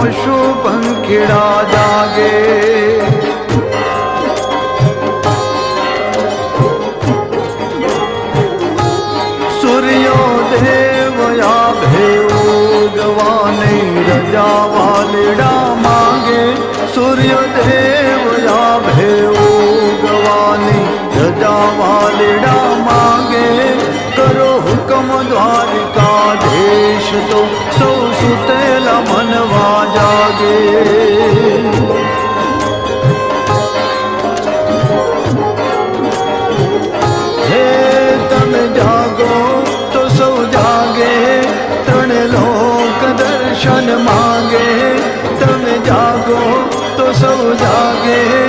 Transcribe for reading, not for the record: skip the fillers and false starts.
પશુ પંખીડા જાગે. સૂર્યોદેવ આભે ઉગવાની રજા વાલડા માંગે. સૂર્યદેવ આભે ઉગવાની રજા વાલડા માંગે. કરો હુકમ દ્વારિકાધીશ તો સૌ સુતેલા મનવા જાગે. હે તમે જાગો તો સૌ જાગે. ત્રણે લોક દર્શન માંગે. તમે જાગો તો સૌ જાગે.